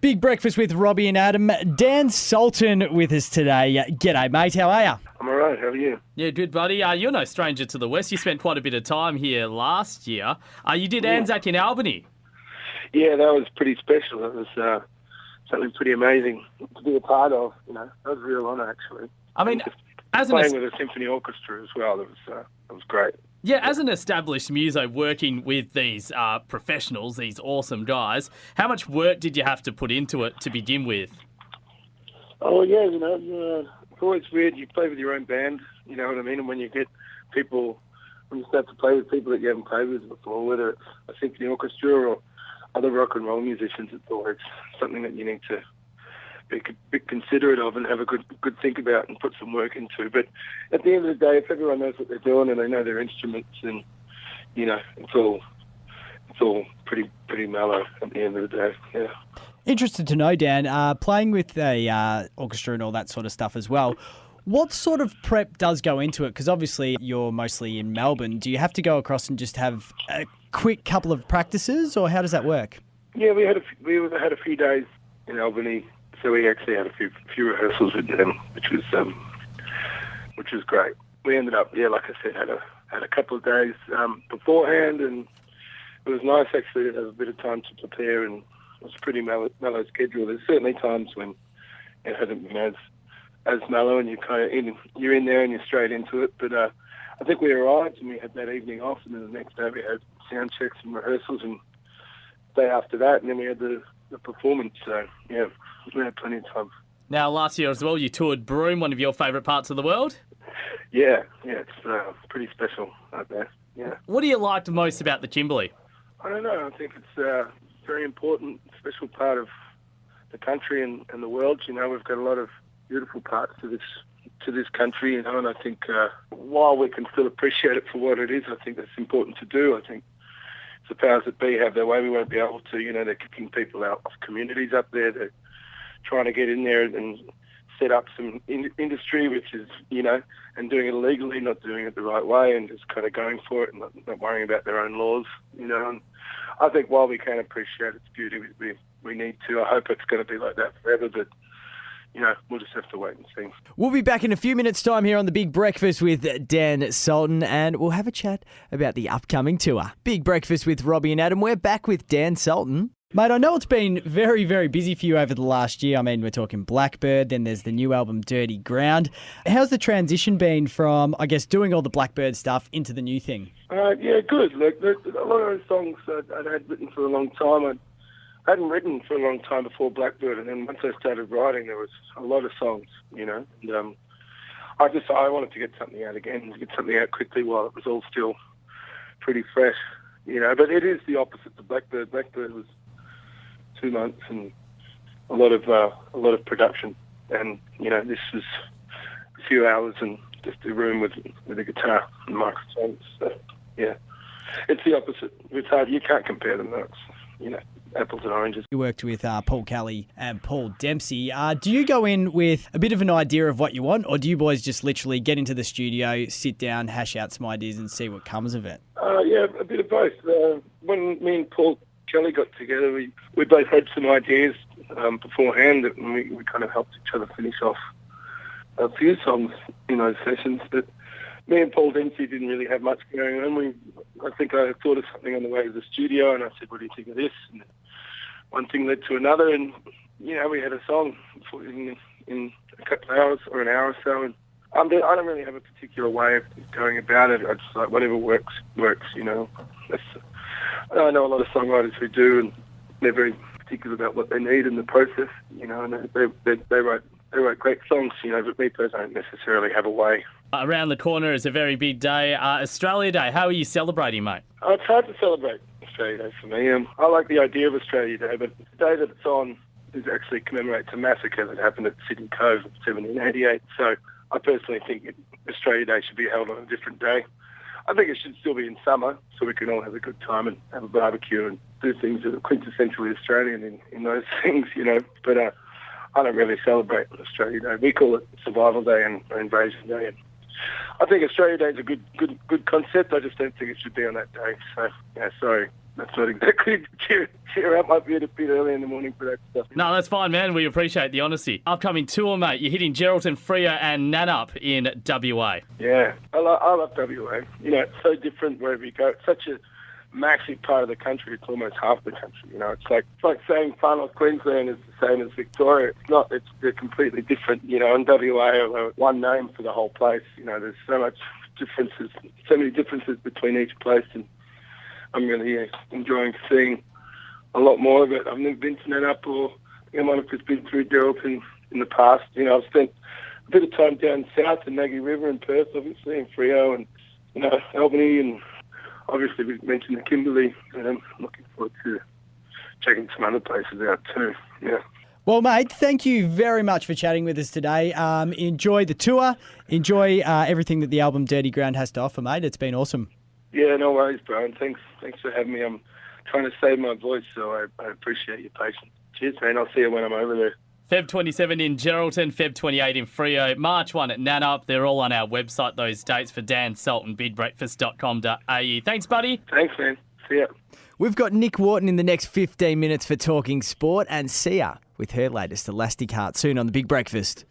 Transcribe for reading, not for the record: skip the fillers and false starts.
Big breakfast with Robbie and Adam. Dan Sultan with us today. G'day, mate. How are you? I'm all right. How are you? Yeah, good, buddy. You're no stranger to the West. You spent quite a bit of time here last year. You did Anzac in Albany. Yeah, that was pretty special. That was something pretty amazing to be a part of. That was a real honour, actually. I mean, playing with a symphony orchestra as well. That was great. Yeah, as an established muso working with these professionals, these awesome guys, how much work did you have to put into it to begin with? Oh, yeah, it's always weird. You play with your own band, you know what I mean? And when you get people, when you start to play with people that you haven't played with before, whether it's a symphony orchestra or other rock and roll musicians, it's always something that you need to be a bit considerate of and have a good think about and put some work into. But at the end of the day, if everyone knows what they're doing and they know their instruments, and it's all pretty mellow at the end of the day. Yeah. Interested to know, Dan, playing with a orchestra and all that sort of stuff as well, what sort of prep does go into it? Because obviously you're mostly in Melbourne. Do you have to go across and just have a quick couple of practices, or how does that work? Yeah, we had a few days in Albany, so we actually had a few rehearsals with them, which was great. We ended up, like I said, had a couple of days beforehand, and it was nice actually to have a bit of time to prepare, and it was a pretty mellow schedule. There's certainly times when it hasn't been as mellow, and you're in there and you're straight into it. But I think we arrived and we had that evening off, and then the next day we had sound checks and rehearsals, and the day after that, and then we had the performance. So yeah, we had plenty of time. Now, last year as well, you toured Broome, one of your favourite parts of the world. Yeah, it's pretty special out there. Yeah. What do you like most about the Kimberley? I don't know. I think it's a very important, special part of the country and the world. We've got a lot of beautiful parts to this country, and I think while we can still appreciate it for what it is, I think that's important to do. I think if the powers that be have their way, we won't be able to. They're kicking people out of communities up there. They're trying to get in there and set up some industry, which is, and doing it illegally, not doing it the right way, and just kind of going for it and not worrying about their own laws, And I think while we can appreciate its beauty, we need to. I hope it's going to be like that forever, but we'll just have to wait and see. We'll be back in a few minutes' time here on The Big Breakfast with Dan Sultan, and we'll have a chat about the upcoming tour. Big Breakfast with Robbie and Adam. We're back with Dan Sultan. Mate, I know it's been very, very busy for you over the last year. I mean, we're talking Blackbird, then there's the new album Dirty Ground. How's the transition been from, I guess, doing all the Blackbird stuff into the new thing? Yeah, good. Look, a lot of those songs I'd had written for a long time. I hadn't written for a long time before Blackbird, and then once I started writing, there was a lot of songs, And I wanted to get something out again, to get something out quickly while it was all still pretty fresh, But it is the opposite to Blackbird. Blackbird was 2 months and a lot of production, and this was a few hours and just a room with a guitar and microphones. So yeah, it's the opposite. It's hard. You can't compare them. That's apples and oranges. You worked with Paul Kelly and Paul Dempsey. Do you go in with a bit of an idea of what you want, or do you boys just literally get into the studio, sit down, hash out some ideas and see what comes of it? Yeah, a bit of both. When me and Paul Kelly got together, we both had some ideas beforehand, and we kind of helped each other finish off a few songs in those sessions. But me and Paul Dempsey didn't really have much going on. I think I thought of something on the way to the studio, and I said, "What do you think of this?" And one thing led to another, and we had a song in a couple of hours or an hour or so. And I don't really have a particular way of going about it. I just like whatever works. I know a lot of songwriters who do, and they're very particular about what they need in the process, and they write great songs, but me personally, I don't necessarily have a way. Around the corner is a very big day, Australia Day. How are you celebrating, mate? It's hard to celebrate Australia Day for me. I like the idea of Australia Day, but the day that it's on is actually commemorates a massacre that happened at Sydney Cove in 1788. So I personally think Australia Day should be held on a different day. I think it should still be in summer, so we can all have a good time and have a barbecue and do things that are quintessentially Australian in those things, But I don't really celebrate Australia Day. We call it Survival Day and Invasion Day. And I think Australia Day is a good concept. I just don't think it should be on that day. So, sorry, that's not exactly cheer up. Might be a bit early in the morning for that stuff. No, that's fine, man. We appreciate the honesty. Upcoming tour, mate. You're hitting Geraldton, Freo and Nannup in WA. Yeah, I love WA. You know, it's so different wherever you go. It's such a massive part of the country. It's almost half the country. You know, it's like saying Far North Queensland is the same as Victoria. It's not. They're completely different. You know, in WA, although one name for the whole place. You know, there's so many differences between each place, and I'm really enjoying seeing a lot more of it. I've never been to Nannup, or I might have just been through Geraldton in the past. You know, I've spent a bit of time down south in Nagy River and Perth, obviously, and Freo, and you know, Albany, and obviously we mentioned the Kimberley, and I'm looking forward to checking some other places out too. Yeah. Well, mate, thank you very much for chatting with us today. Enjoy the tour. Enjoy everything that the album Dirty Ground has to offer, mate. It's been awesome. Yeah, no worries, Brian. Thanks for having me. I'm trying to save my voice, so I appreciate your patience. Cheers, man. I'll see you when I'm over there. Feb 27 in Geraldton, Feb 28 in Freo, March 1 at Nannup. They're all on our website, those dates, for Dan Sultan, bigbreakfast.com.au. Thanks, buddy. Thanks, man. See ya. We've got Nick Wharton in the next 15 minutes for Talking Sport, and Sia with her latest Elastic Heart soon on The Big Breakfast.